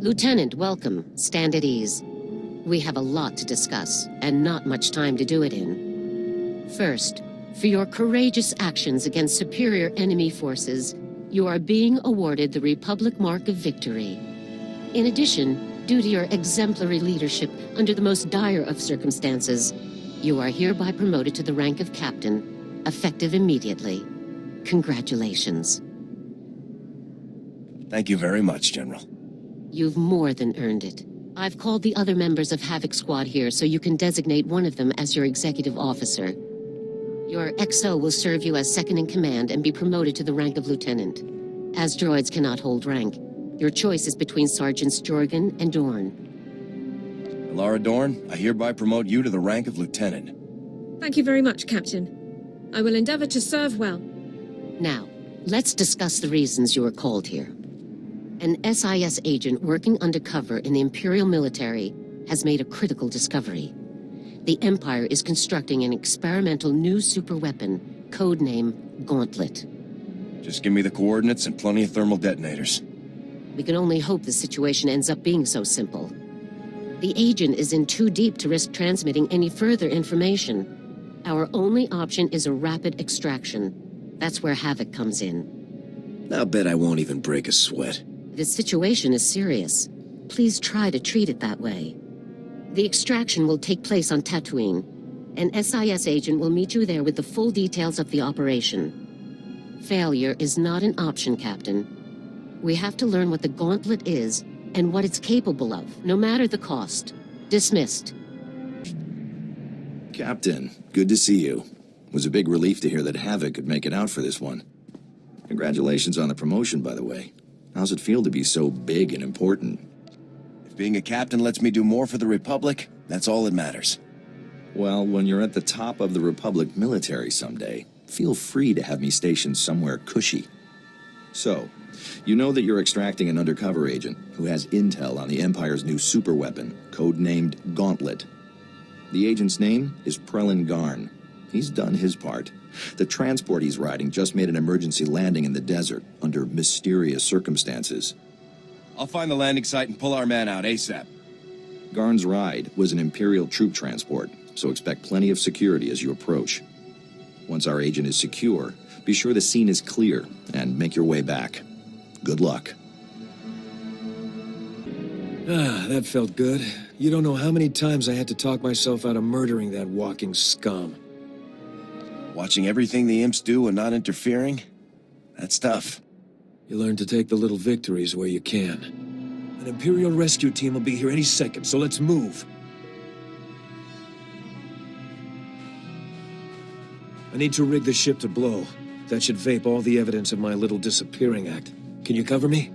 Lieutenant, welcome. Stand at ease. We have a lot to discuss, and not much time to do it in. First, for your courageous actions against superior enemy forces, you are being awarded the Republic Mark of Victory. In addition, due to your exemplary leadership under the most dire of circumstances, you are hereby promoted to the rank of Captain, effective immediately. Congratulations. Thank you very much, General. You've more than earned it. I've called the other members of Havoc Squad here so you can designate one of them as your executive officer. Your XO will serve you as second-in-command and be promoted to the rank of lieutenant. As droids cannot hold rank, your choice is between Sergeants Jorgen and Dorn. Alara Dorn, I hereby promote you to the rank of lieutenant. Thank you very much, Captain. I will endeavor to serve well. Now, let's discuss the reasons you were called here. An SIS agent working undercover in the Imperial military has made a critical discovery. The Empire is constructing an experimental new superweapon, codename Gauntlet. Just give me the coordinates and plenty of thermal detonators. We can only hope the situation ends up being so simple. The agent is in too deep to risk transmitting any further information. Our only option is a rapid extraction. That's where Havoc comes in. I'll bet I won't even break a sweat. This situation is serious. Please try to treat it that way. The extraction will take place on Tatooine. An SIS agent will meet you there with the full details of the operation. Failure is not an option, Captain. We have to learn what the Gauntlet is and what it's capable of, no matter the cost. Dismissed. Captain, good to see you. It was a big relief to hear that Havoc could make it out for this one. Congratulations on the promotion, by the way. How's it feel to be so big and important? If being a captain lets me do more for the Republic, that's all that matters. Well, when you're at the top of the Republic military someday, feel free to have me stationed somewhere cushy. So, you know that you're extracting an undercover agent who has intel on the Empire's new superweapon, codenamed Gauntlet. The agent's name is Prelin Garn. He's done his part. The transport he's riding just made an emergency landing in the desert under mysterious circumstances. I'll find the landing site and pull our man out ASAP. Garn's ride was an Imperial troop transport, so expect plenty of security as you approach. Once our agent is secure, be sure the scene is clear and make your way back. Good luck. Ah, that felt good. You don't know how many times I had to talk myself out of murdering that walking scum. Watching everything the imps do and not interfering? That's tough. You learn to take the little victories where you can. An Imperial rescue team will be here any second, so let's move. I need to rig the ship to blow. That should vape all the evidence of my little disappearing act. Can you cover me?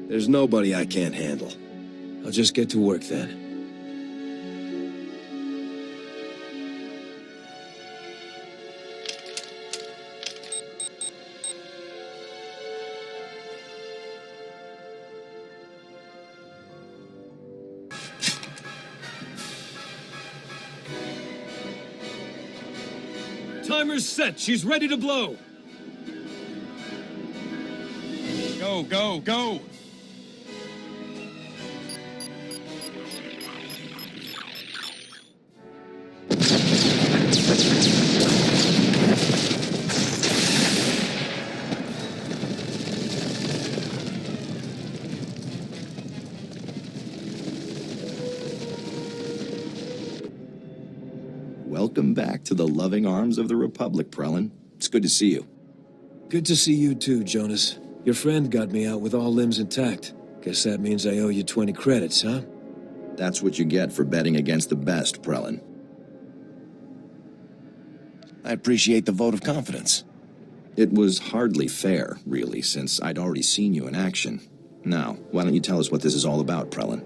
There's nobody I can't handle. I'll just get to work then. Timer's set. She's ready to blow. Go, go, go! Welcome back to the loving arms of the Republic, Prelin. It's good to see you. Good to see you too, Jonas. Your friend got me out with all limbs intact. Guess that means I owe you 20 credits, huh? That's what you get for betting against the best, Prelin. I appreciate the vote of confidence. It was hardly fair, really, since I'd already seen you in action. Now, why don't you tell us what this is all about, Prelin?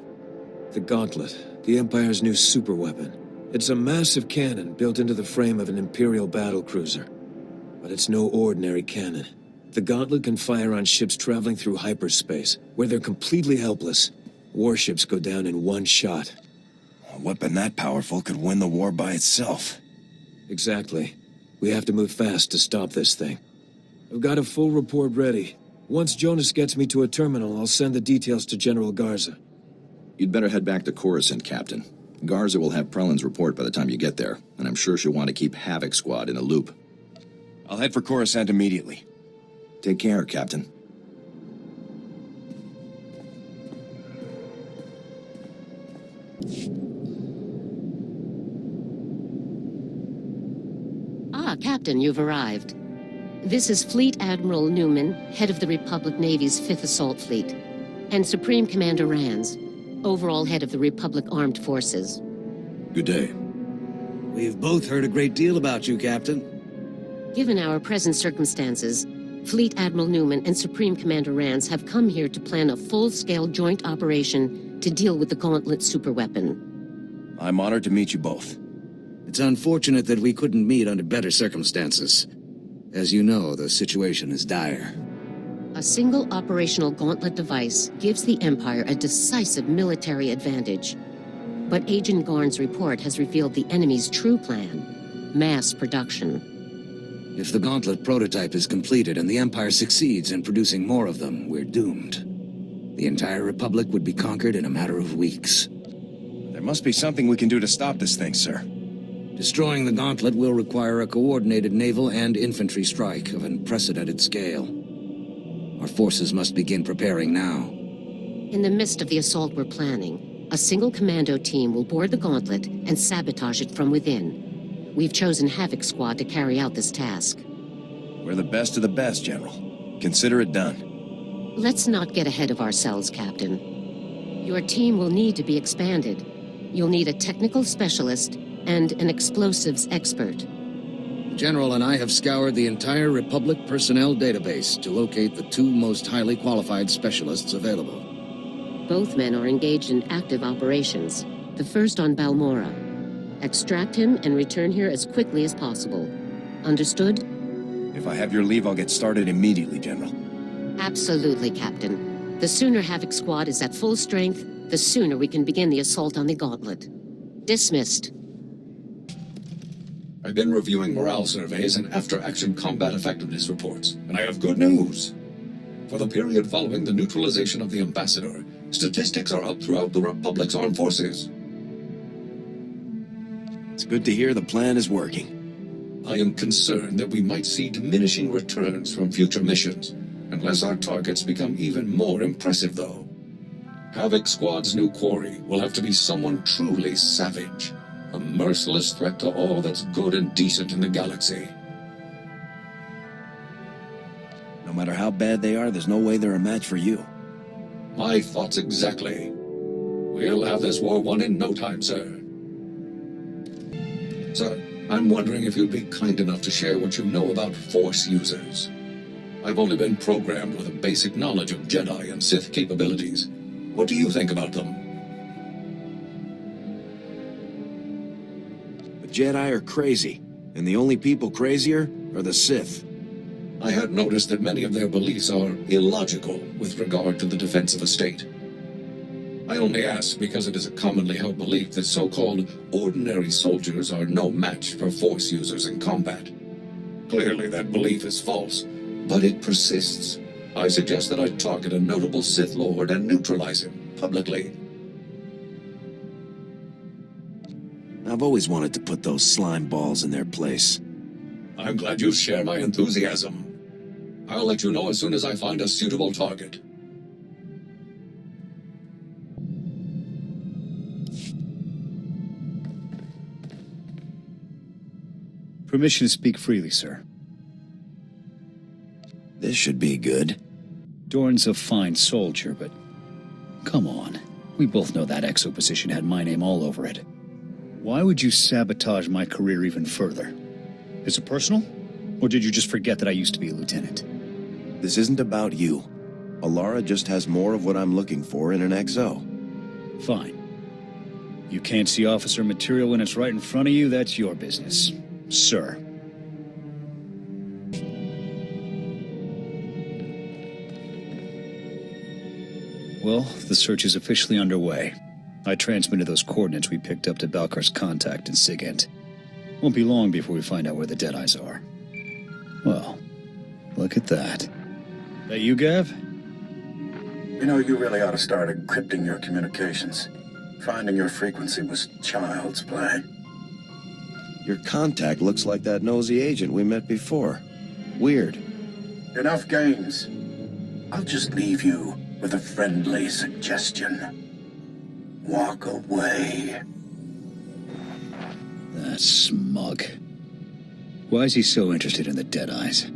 The Gauntlet, the Empire's new superweapon. It's a massive cannon built into the frame of an Imperial battlecruiser. But it's no ordinary cannon. The Gauntlet can fire on ships traveling through hyperspace, where they're completely helpless. Warships go down in one shot. A weapon that powerful could win the war by itself. Exactly. We have to move fast to stop this thing. I've got a full report ready. Once Jonas gets me to a terminal, I'll send the details to General Garza. You'd better head back to Coruscant, Captain. Garza will have Prelin's report by the time you get there, and I'm sure she'll want to keep Havoc Squad in the loop. I'll head for Coruscant immediately. Take care, Captain. Ah, Captain, you've arrived. This is Fleet Admiral Newman, head of the Republic Navy's 5th Assault Fleet, and Supreme Commander Rands, overall head of the Republic Armed Forces. Good day. We've both heard a great deal about you, Captain. Given our present circumstances, Fleet Admiral Newman and Supreme Commander Rands have come here to plan a full-scale joint operation to deal with the Gauntlet superweapon. I'm honored to meet you both. It's unfortunate that we couldn't meet under better circumstances. As you know, the situation is dire. A single operational Gauntlet device gives the Empire a decisive military advantage. But Agent Garn's report has revealed the enemy's true plan: mass production. If the Gauntlet prototype is completed and the Empire succeeds in producing more of them, we're doomed. The entire Republic would be conquered in a matter of weeks. There must be something we can do to stop this thing, sir. Destroying the Gauntlet will require a coordinated naval and infantry strike of unprecedented scale. Our forces must begin preparing now. In the midst of the assault we're planning, a single commando team will board the Gauntlet and sabotage it from within. We've chosen Havoc Squad to carry out this task. We're the best of the best, General. Consider it done. Let's not get ahead of ourselves, Captain. Your team will need to be expanded. You'll need a technical specialist and an explosives expert. The General and I have scoured the entire Republic personnel database to locate the 2 most highly qualified specialists available. Both men are engaged in active operations, the first on Balmorra. Extract him and return here as quickly as possible. Understood? If I have your leave, I'll get started immediately, General. Absolutely, Captain. The sooner Havoc Squad is at full strength, the sooner we can begin the assault on the Gauntlet. Dismissed. I've been reviewing morale surveys and after-action combat effectiveness reports, and I have good news. For the period following the neutralization of the Ambassador, statistics are up throughout the Republic's armed forces. It's good to hear the plan is working. I am concerned that we might see diminishing returns from future missions, unless our targets become even more impressive, though. Havoc Squad's new quarry will have to be someone truly savage, a merciless threat to all that's good and decent in the galaxy. No matter how bad they are, there's no way they're a match for you. My thoughts exactly. We'll have this war won in no time, sir. Sir, I'm wondering if you'd be kind enough to share what you know about Force users. I've only been programmed with a basic knowledge of Jedi and Sith capabilities. What do you think about them? The Jedi are crazy, and the only people crazier are the Sith. I had noticed that many of their beliefs are illogical with regard to the defense of a state. I only ask because it is a commonly held belief that so-called ordinary soldiers are no match for Force users in combat. Clearly that belief is false, but it persists. I suggest that I target a notable Sith Lord and neutralize him publicly. I've always wanted to put those slime balls in their place. I'm glad you share my enthusiasm. I'll let you know as soon as I find a suitable target. Permission to speak freely, sir. This should be good. Dorn's a fine soldier, but come on. We both know that exo position had my name all over it. Why would you sabotage my career even further? Is it personal? Or did you just forget that I used to be a lieutenant? This isn't about you. Alara just has more of what I'm looking for in an XO. Fine. You can't see officer material when it's right in front of you, that's your business. Sir. Well, the search is officially underway. I transmitted those coordinates we picked up to Balkar's contact in Sigint. Won't be long before we find out where the Deadeyes are. Well, look at that. That you, Gav? You know, you really ought to start encrypting your communications. Finding your frequency was child's play. Your contact looks like that nosy agent we met before. Weird. Enough games. I'll just leave you with a friendly suggestion. Walk away. That smug. Why is he so interested in the Deadeyes?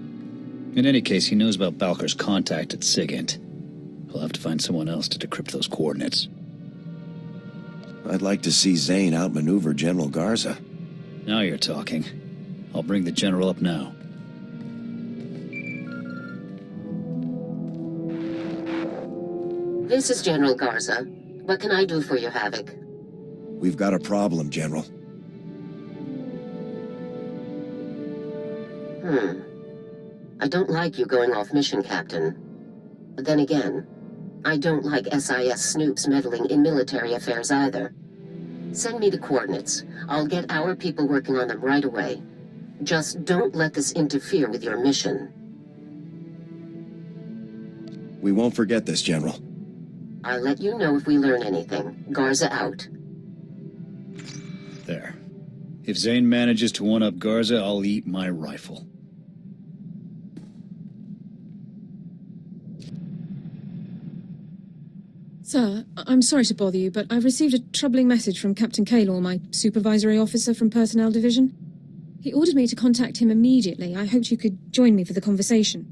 In any case, he knows about Balker's contact at Sigint. He'll have to find someone else to decrypt those coordinates. I'd like to see Zane outmaneuver General Garza. Now you're talking. I'll bring the General up now. This is General Garza. What can I do for you, Havoc? We've got a problem, General. I don't like you going off mission, Captain. But then again, I don't like SIS snoops meddling in military affairs either. Send me the coordinates. I'll get our people working on them right away. Just don't let this interfere with your mission. We won't forget this, General. I'll let you know if we learn anything. Garza out. There. If Zane manages to one-up Garza, I'll eat my rifle. Sir, I'm sorry to bother you, but I've received a troubling message from Captain Kaylor, my supervisory officer from Personnel Division. He ordered me to contact him immediately. I hoped you could join me for the conversation.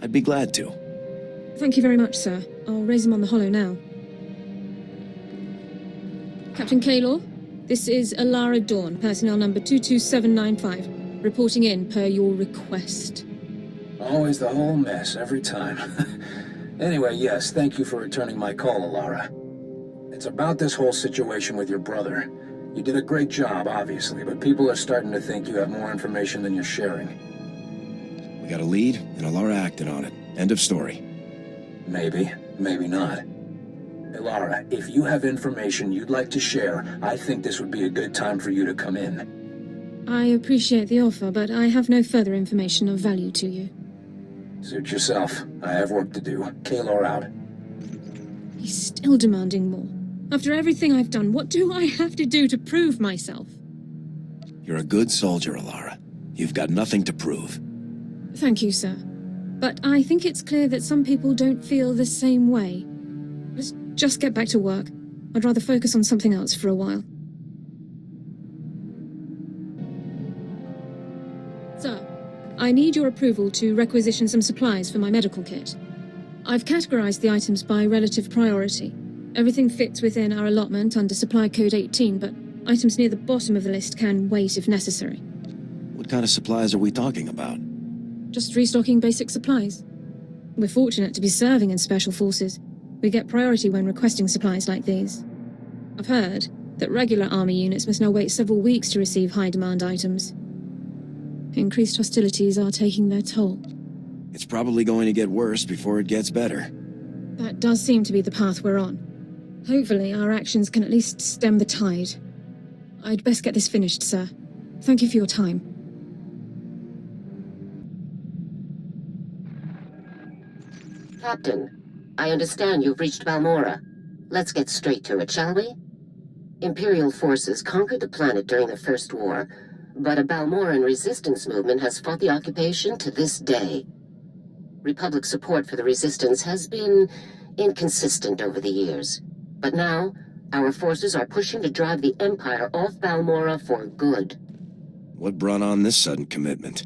I'd be glad to. Thank you very much, sir. I'll raise him on the holo now. Captain Kaylor, this is Alara Dawn, personnel number 22795, reporting in per your request. Always the whole mess, every time. Anyway, yes, thank you for returning my call, Alara. It's about this whole situation with your brother. You did a great job, obviously, but people are starting to think you have more information than you're sharing. We got a lead, and Alara acted on it. End of story. Maybe, maybe not. Alara, if you have information you'd like to share, I think this would be a good time for you to come in. I appreciate the offer, but I have no further information of value to you. Suit yourself. I have work to do. Kaylor out. He's still demanding more. After everything I've done, what do I have to do to prove myself? You're a good soldier, Alara. You've got nothing to prove. Thank you, sir. But I think it's clear that some people don't feel the same way. Let's just get back to work. I'd rather focus on something else for a while. Sir, I need your approval to requisition some supplies for my medical kit. I've categorized the items by relative priority. Everything fits within our allotment under Supply Code 18, but items near the bottom of the list can wait if necessary. What kind of supplies are we talking about? Just restocking basic supplies. We're fortunate to be serving in Special Forces. We get priority when requesting supplies like these. I've heard that regular Army units must now wait several weeks to receive high-demand items. Increased hostilities are taking their toll. It's probably going to get worse before it gets better. That does seem to be the path we're on. Hopefully, our actions can at least stem the tide. I'd best get this finished, sir. Thank you for your time. Captain, I understand you've reached Balmorra. Let's get straight to it, shall we? Imperial forces conquered the planet during the First War, but a Balmorran resistance movement has fought the occupation to this day. Republic support for the resistance has been inconsistent over the years. But now, our forces are pushing to drive the Empire off Balmorra for good. What brought on this sudden commitment?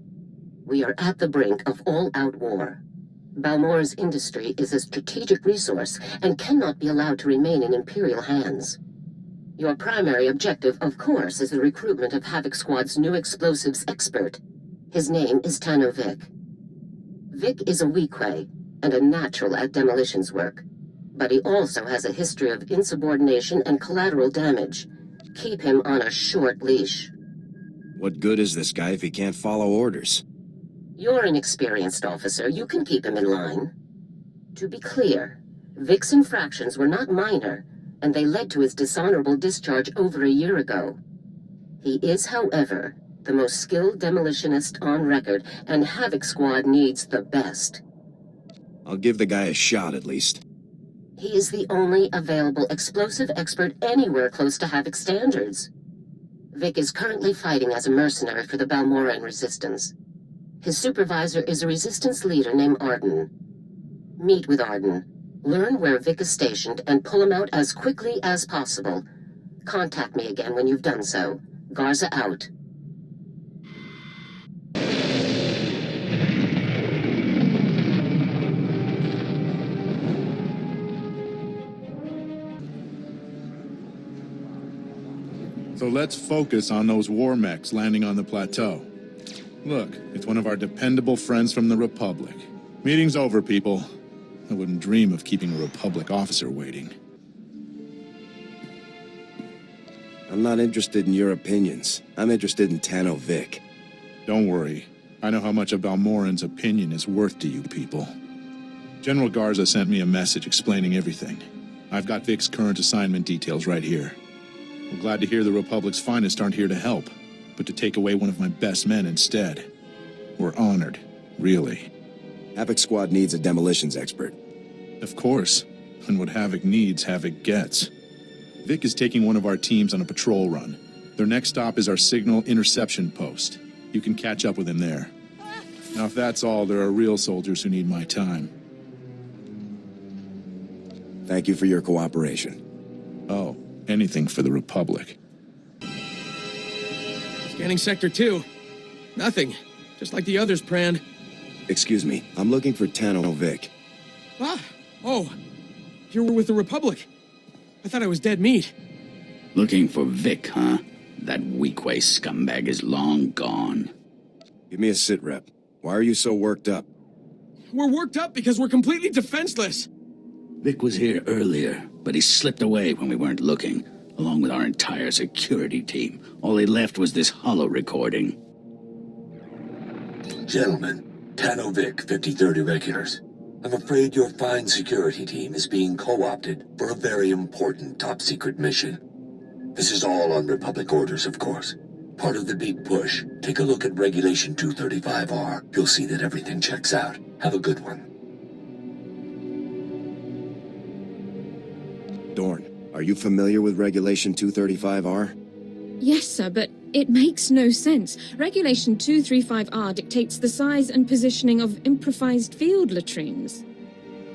We are at the brink of all-out war. Balmorra's industry is a strategic resource and cannot be allowed to remain in Imperial hands. Your primary objective, of course, is the recruitment of Havoc Squad's new explosives expert. His name is Tanno Vic. Vic is a Weequay and a natural at demolitions work, but he also has a history of insubordination and collateral damage. Keep him on a short leash. What good is this guy if he can't follow orders? You're an experienced officer. You can keep him in line. To be clear, Vic's infractions were not minor, and they led to his dishonorable discharge over a year ago. He is, however, the most skilled demolitionist on record, and Havoc Squad needs the best. I'll give the guy a shot at least. He is the only available explosive expert anywhere close to Havoc standards. Vic is currently fighting as a mercenary for the Balmorra Resistance. His supervisor is a resistance leader named Arden. Meet with Arden. Learn where Vic is stationed and pull him out as quickly as possible. Contact me again when you've done so. Garza out. So let's focus on those war mechs landing on the plateau. Look, it's one of our dependable friends from the Republic. Meeting's over, people. I wouldn't dream of keeping a Republic officer waiting. I'm not interested in your opinions. I'm interested in Tano Vic. Don't worry. I know how much a Balmorran's opinion is worth to you people. General Garza sent me a message explaining everything. I've got Vic's current assignment details right here. I'm glad to hear the Republic's finest aren't here to help, but to take away one of my best men instead. We're honored, really. Havoc Squad needs a demolitions expert. Of course. And what Havoc needs, Havoc gets. Vic is taking one of our teams on a patrol run. Their next stop is our signal interception post. You can catch up with him there. Now, if that's all, there are real soldiers who need my time. Thank you for your cooperation. Oh, anything for the Republic. Scanning Sector 2. Nothing. Just like the others, Pran. Excuse me, I'm looking for Tano Vic. Ah! Oh! You were with the Republic. I thought I was dead meat. Looking for Vic, huh? That weak-waist scumbag is long gone. Give me a sit rep. Why are you so worked up? We're worked up because we're completely defenseless. Vic was here earlier, but he slipped away when we weren't looking, along with our entire security team. All he left was this holo recording. Gentlemen, Tano Vic, 53rd Irregulars. I'm afraid your fine security team is being co-opted for a very important top-secret mission. This is all on Republic orders, of course. Part of the big push. Take a look at Regulation 235R. You'll see that everything checks out. Have a good one. Dorn, are you familiar with Regulation 235R? Yes, sir, but it makes no sense. Regulation 235R dictates the size and positioning of improvised field latrines.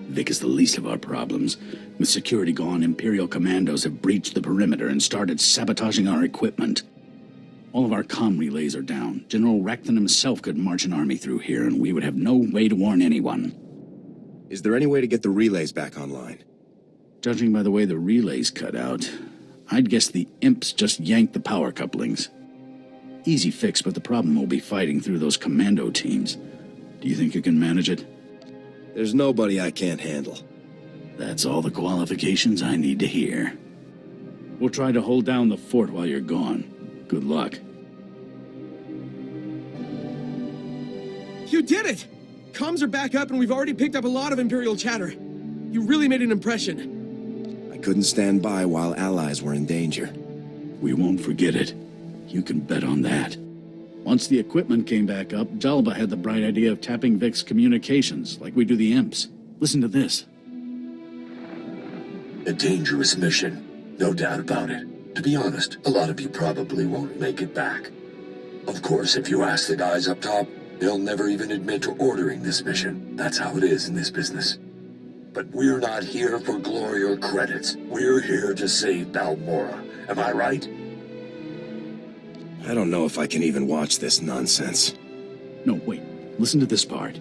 Vic is the least of our problems. With security gone, Imperial commandos have breached the perimeter and started sabotaging our equipment. All of our comm relays are down. General Racton himself could march an army through here, and we would have no way to warn anyone. Is there any way to get the relays back online? Judging by the way the relays cut out, I'd guess the imps just yanked the power couplings. Easy fix, but the problem will be fighting through those commando teams. Do you think you can manage it? There's nobody I can't handle. That's all the qualifications I need to hear. We'll try to hold down the fort while you're gone. Good luck. You did it! Comms are back up and we've already picked up a lot of Imperial chatter. You really made an impression. I couldn't stand by while allies were in danger. We won't forget it. You can bet on that. Once the equipment came back up, Jalba had the bright idea of tapping Vic's communications, like we do the imps. Listen to this. A dangerous mission, no doubt about it. To be honest, a lot of you probably won't make it back. Of course, if you ask the guys up top, they'll never even admit to ordering this mission. That's how it is in this business. But we're not here for glory or credits. We're here to save Balmorra. Am I right? I don't know if I can even watch this nonsense. No, wait. Listen to this part.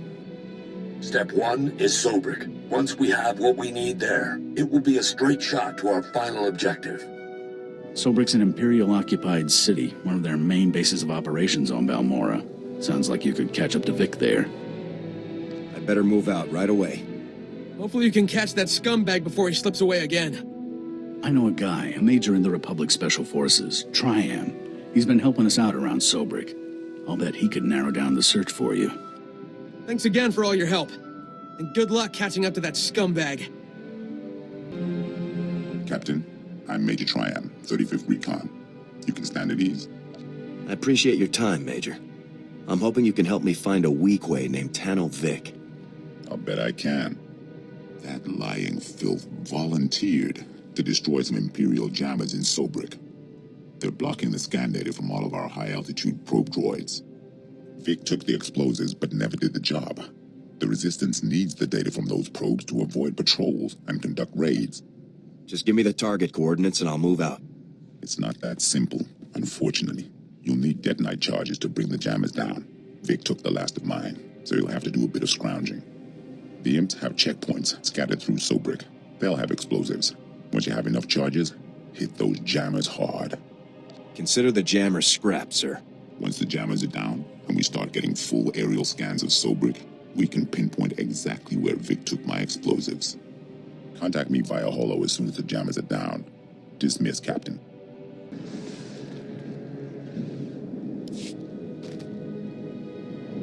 Step 1 is Sobrik. Once we have what we need there, it will be a straight shot to our final objective. Sobrik's an Imperial-occupied city, one of their main bases of operations on Balmorra. Sounds like you could catch up to Vic there. I better move out right away. Hopefully you can catch that scumbag before he slips away again. I know a guy, a major in the Republic Special Forces, Triam. He's been helping us out around Sobrik. I'll bet he could narrow down the search for you. Thanks again for all your help. And good luck catching up to that scumbag. Captain, I'm Major Triam, 35th Recon. You can stand at ease. I appreciate your time, Major. I'm hoping you can help me find a weak way named Tano Vic. I'll bet I can. That lying filth volunteered to destroy some Imperial jammers in Sobrik. They're blocking the scan data from all of our high-altitude probe droids. Vic took the explosives but never did the job. The Resistance needs the data from those probes to avoid patrols and conduct raids. Just give me the target coordinates and I'll move out. It's not that simple, unfortunately. You'll need detonite charges to bring the jammers down. Vic took the last of mine, so you'll have to do a bit of scrounging. The imps have checkpoints scattered through Sobrik. They'll have explosives. Once you have enough charges, hit those jammers hard. Consider the jammers scrapped, sir. Once the jammers are down, and we start getting full aerial scans of Sobrik, we can pinpoint exactly where Vic took my explosives. Contact me via holo as soon as the jammers are down. Dismiss, Captain.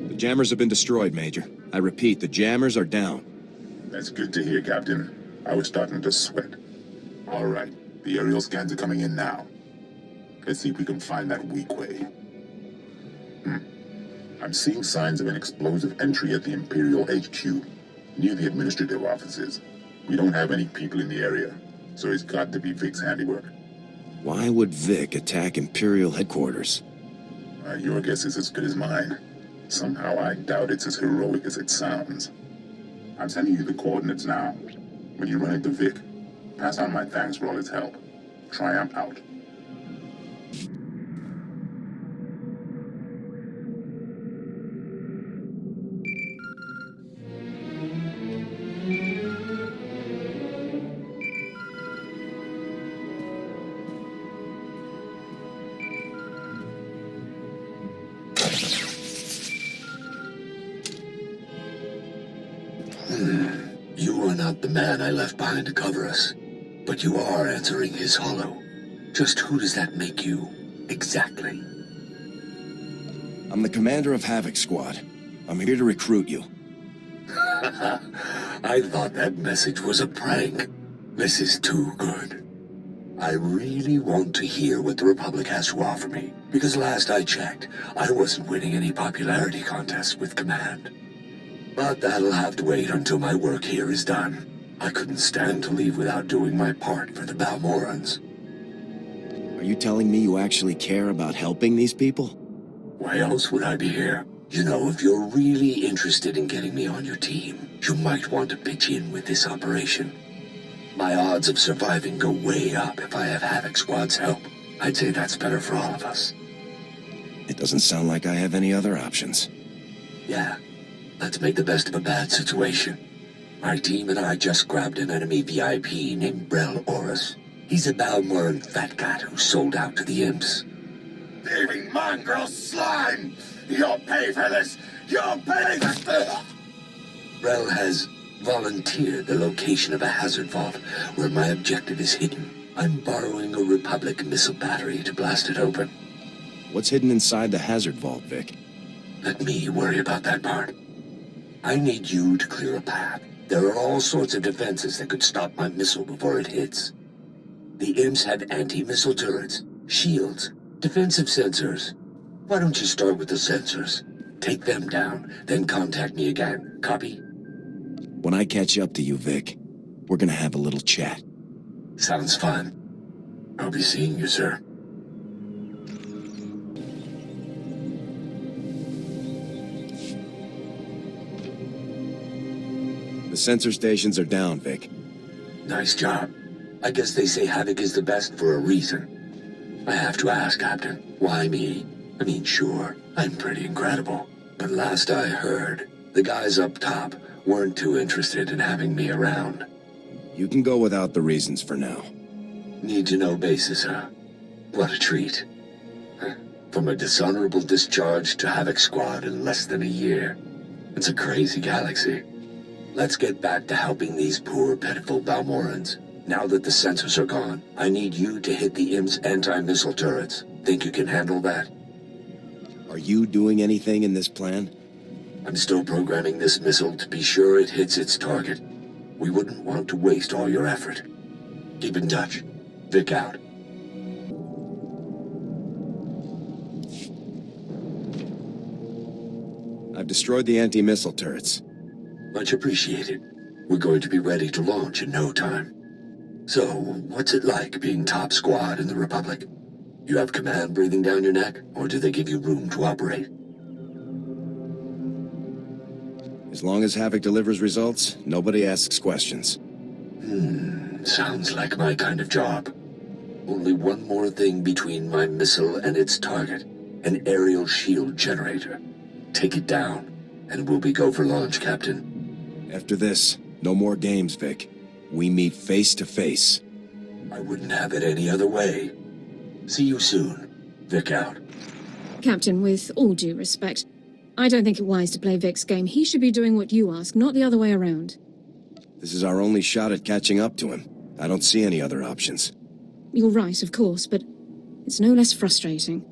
The jammers have been destroyed, Major. I repeat, the jammers are down. That's good to hear, Captain. I was starting to sweat. All right, the aerial scans are coming in now. Let's see if we can find that weak way. I'm seeing signs of an explosive entry at the Imperial HQ, near the administrative offices. We don't have any people in the area, so it's got to be Vic's handiwork. Why would Vic attack Imperial headquarters? Your guess is as good as mine. Somehow I doubt it's as heroic as it sounds. I'm sending you the coordinates now. When you run into Vic, pass on my thanks for all his help. Triumph out. You are not the man I left behind to cover us, but you are answering his holo. Just who does that make you, exactly? I'm the commander of Havoc Squad. I'm here to recruit you. I thought that message was a prank. This is too good. I really want to hear what the Republic has to offer me, because last I checked, I wasn't winning any popularity contests with Command. But that'll have to wait until my work here is done. I couldn't stand to leave without doing my part for the Balmorrans. Are you telling me you actually care about helping these people? Why else would I be here? You know, if you're really interested in getting me on your team, you might want to pitch in with this operation. My odds of surviving go way up if I have Havoc Squad's help. I'd say that's better for all of us. It doesn't sound like I have any other options. Yeah. Let's make the best of a bad situation. My team and I just grabbed an enemy VIP named Brel Oris. He's a Balmorran fat cat who sold out to the imps. Thieving mongrel slime! You'll pay for this! You'll pay for this! Brel has volunteered the location of a hazard vault where my objective is hidden. I'm borrowing a Republic missile battery to blast it open. What's hidden inside the hazard vault, Vic? Let me worry about that part. I need you to clear a path. There are all sorts of defenses that could stop my missile before it hits. The imps have anti-missile turrets, shields, defensive sensors. Why don't you start with the sensors? Take them down, then contact me again. Copy? When I catch up to you, Vic, we're gonna have a little chat. Sounds fun. I'll be seeing you, sir. The sensor stations are down, Vic. Nice job. I guess they say Havoc is the best for a reason. I have to ask, Captain, why me? I mean, sure, I'm pretty incredible. But last I heard, the guys up top weren't too interested in having me around. You can go without the reasons for now. Need to know basis, huh? What a treat. From a dishonorable discharge to Havoc Squad in less than a year. It's a crazy galaxy. Let's get back to helping these poor, pitiful Balmorrans. Now that the sensors are gone, I need you to hit the imps' anti-missile turrets. Think you can handle that? Are you doing anything in this plan? I'm still programming this missile to be sure it hits its target. We wouldn't want to waste all your effort. Keep in touch. Vic out. I've destroyed the anti-missile turrets. Much appreciated. We're going to be ready to launch in no time. So, what's it like being top squad in the Republic? You have command breathing down your neck, or do they give you room to operate? As long as Havoc delivers results, nobody asks questions. Sounds like my kind of job. Only one more thing between my missile and its target. An aerial shield generator. Take it down, and we'll be go for launch, Captain. After this, no more games, Vic. We meet face to face. I wouldn't have it any other way. See you soon. Vic out. Captain, with all due respect, I don't think it wise to play Vic's game. He should be doing what you ask, not the other way around. This is our only shot at catching up to him. I don't see any other options. You're right, of course, but it's no less frustrating.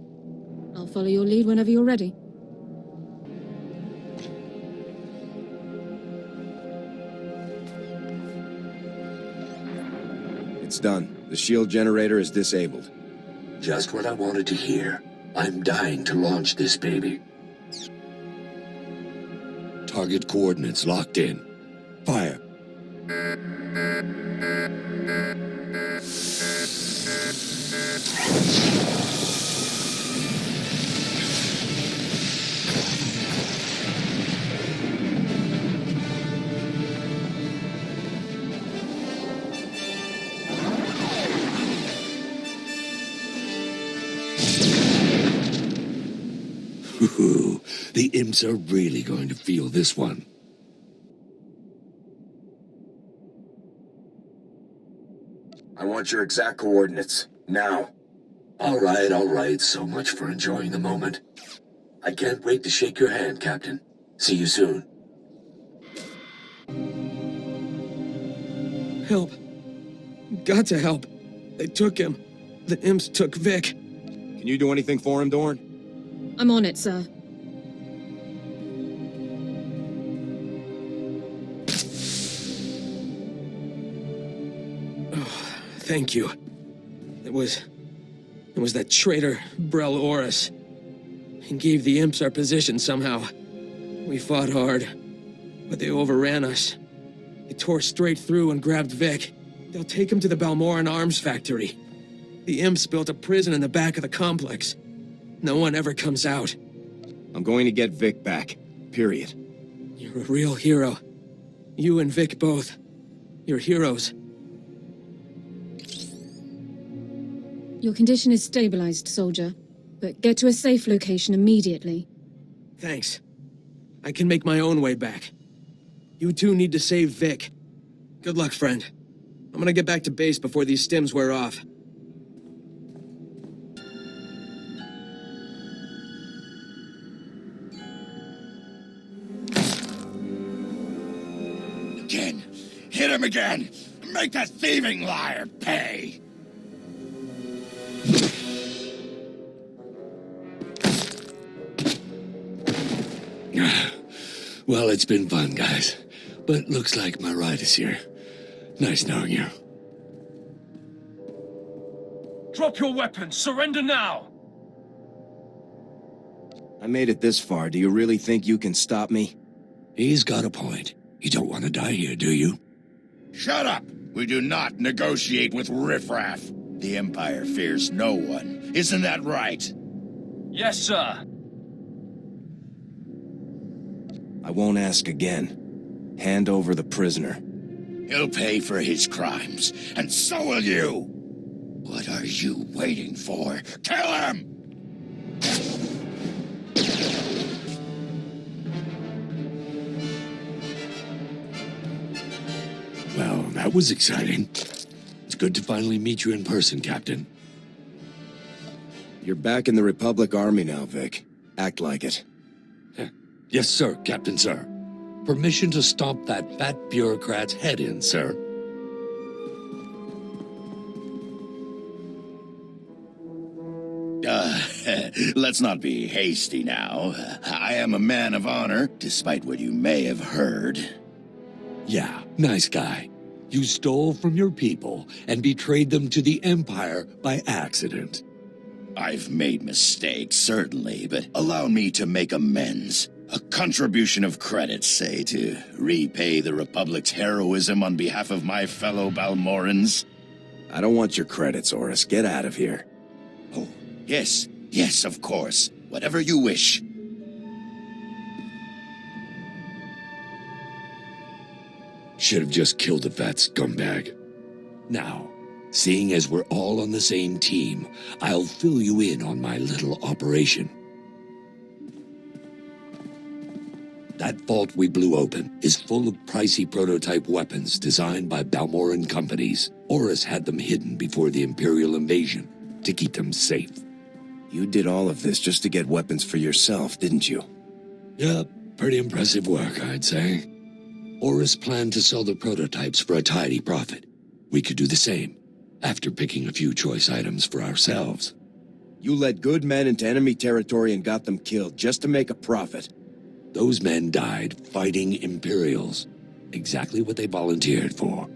I'll follow your lead whenever you're ready. It's done. The shield generator is disabled. Just what I wanted to hear. I'm dying to launch this baby. Target coordinates locked in. Fire. Ooh, the imps are really going to feel this one. I want your exact coordinates, now. All right, so much for enjoying the moment. I can't wait to shake your hand, Captain. See you soon. Help. Got to help. They took him. The imps took Vic. Can you do anything for him, Dorn? I'm on it, sir. Oh, thank you. It was that traitor, Brel Oris. He gave the imps our position somehow. We fought hard, but they overran us. They tore straight through and grabbed Vic. They'll take him to the Balmorra arms factory. The imps built a prison in the back of the complex. No one ever comes out. I'm going to get Vic back. Period. You're a real hero. You and Vic both. You're heroes. Your condition is stabilized, soldier. But get to a safe location immediately. Thanks. I can make my own way back. You two need to save Vic. Good luck, friend. I'm gonna get back to base before these stims wear off. Again. Hit him again. Make that thieving liar pay. Well, it's been fun, guys. But looks like my ride is here. Nice knowing you. Drop your weapons! Surrender now! I made it this far. Do you really think you can stop me? He's got a point. You don't want to die here, do you? Shut up! We do not negotiate with riffraff. The Empire fears no one. Isn't that right? Yes, sir. I won't ask again. Hand over the prisoner. He'll pay for his crimes, and so will you! What are you waiting for? Kill him! Well, that was exciting. It's good to finally meet you in person, Captain. You're back in the Republic Army now, Vic. Act like it. Yes, sir, Captain, sir. Permission to stomp that fat bureaucrat's head in, sir. Let's not be hasty now. I am a man of honor, despite what you may have heard. Yeah, nice guy. You stole from your people and betrayed them to the Empire by accident. I've made mistakes, certainly, but allow me to make amends. A contribution of credits, say, to repay the Republic's heroism on behalf of my fellow Balmorrans? I don't want your credits, Oris. Get out of here. Oh, yes, yes, of course. Whatever you wish. Should have just killed the fat scumbag. Now, seeing as we're all on the same team, I'll fill you in on my little operation. That vault we blew open is full of pricey prototype weapons designed by Balmorran companies. Oris had them hidden before the Imperial invasion to keep them safe. You did all of this just to get weapons for yourself, didn't you? Yeah, pretty impressive work, I'd say. Oris planned to sell the prototypes for a tidy profit. We could do the same, after picking a few choice items for ourselves. You led good men into enemy territory and got them killed just to make a profit. Those men died fighting Imperials. Exactly what they volunteered for.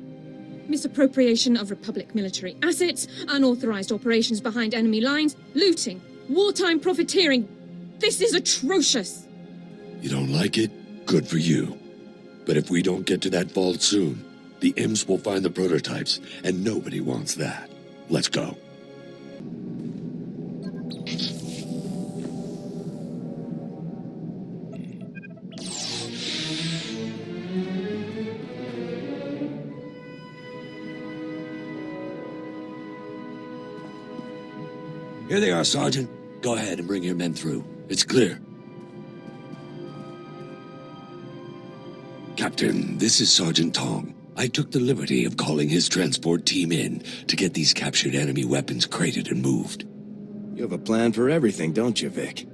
Misappropriation of Republic military assets, unauthorized operations behind enemy lines, looting, wartime profiteering. This is atrocious! You don't like it? Good for you. But if we don't get to that vault soon, the imps will find the prototypes, and nobody wants that. Let's go. Here they are, Sergeant. Go ahead and bring your men through. It's clear. Captain, this is Sergeant Tong. I took the liberty of calling his transport team in to get these captured enemy weapons crated and moved. You have a plan for everything, don't you, Vic?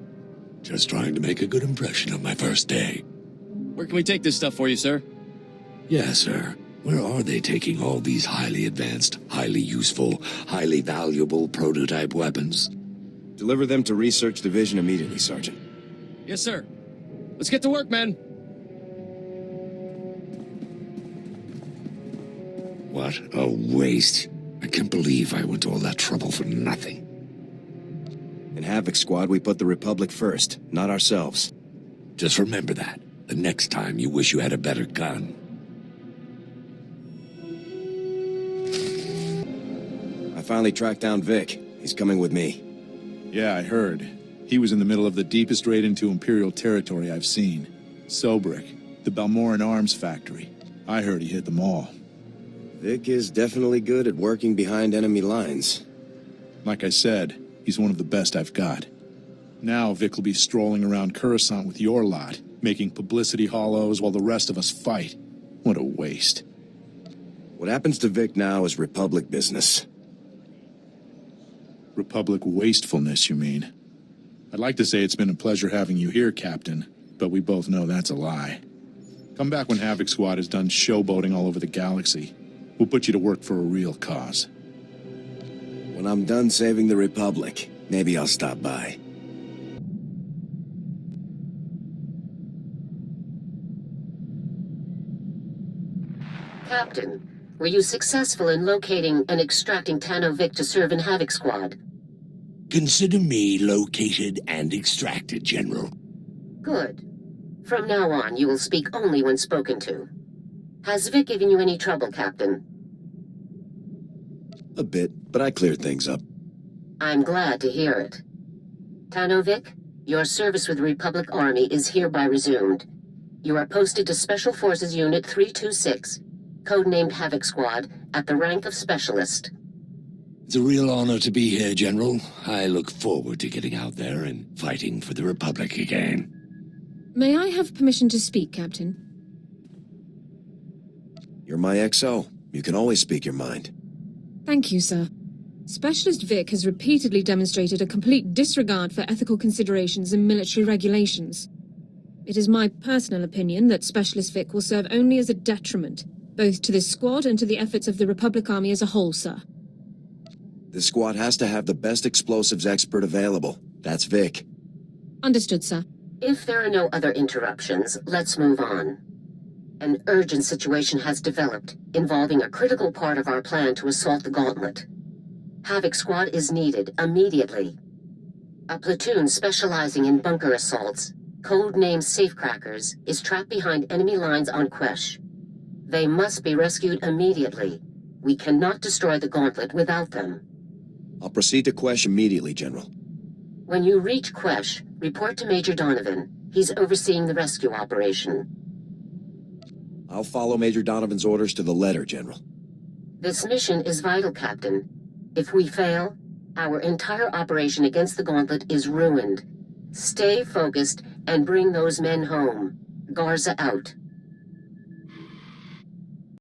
Just trying to make a good impression on my first day. Where can we take this stuff for you, sir? Yes, sir. Where are they taking all these highly advanced, highly useful, highly valuable prototype weapons? Deliver them to Research Division immediately, Sergeant. Yes, sir. Let's get to work, men. What a waste. I can't believe I went to all that trouble for nothing. In Havoc Squad, we put the Republic first, not ourselves. Just remember that, the next time you wish you had a better gun. I finally tracked down Vic. He's coming with me. Yeah, I heard. He was in the middle of the deepest raid into Imperial territory I've seen. Sobrik, the Balmorran arms factory. I heard he hit them all. Vic is definitely good at working behind enemy lines. Like I said, he's one of the best I've got. Now Vic will be strolling around Coruscant with your lot, making publicity hollows while the rest of us fight. What a waste. What happens to Vic now is Republic business. Republic wastefulness, you mean? I'd like to say it's been a pleasure having you here, Captain, but we both know that's a lie. Come back when Havoc Squad is done showboating all over the galaxy. We'll put you to work for a real cause. When I'm done saving the Republic, maybe I'll stop by. Captain, were you successful in locating and extracting Tano Vic to serve in Havoc Squad? Consider me located and extracted, General. Good. From now on, you will speak only when spoken to. Has Vic given you any trouble, Captain? A bit, but I cleared things up. I'm glad to hear it. Tano Vic, your service with the Republic Army is hereby resumed. You are posted to Special Forces Unit 326, codenamed Havoc Squad, at the rank of Specialist. It's a real honor to be here, General. I look forward to getting out there and fighting for the Republic again. May I have permission to speak, Captain? You're my XO. You can always speak your mind. Thank you, sir. Specialist Vic has repeatedly demonstrated a complete disregard for ethical considerations and military regulations. It is my personal opinion that Specialist Vic will serve only as a detriment, both to this squad and to the efforts of the Republic Army as a whole, sir. This squad has to have the best explosives expert available. That's Vic. Understood, sir. If there are no other interruptions, let's move on. An urgent situation has developed, involving a critical part of our plan to assault the Gauntlet. Havoc Squad is needed immediately. A platoon specializing in bunker assaults codenamed Safecrackers, is trapped behind enemy lines on Quesh. They must be rescued immediately. We cannot destroy the Gauntlet without them. I'll proceed to Quesh immediately, General. When you reach Quesh, report to Major Donovan. He's overseeing the rescue operation. I'll follow Major Donovan's orders to the letter, General. This mission is vital, Captain. If we fail, our entire operation against the Gauntlet is ruined. Stay focused and bring those men home. Garza out.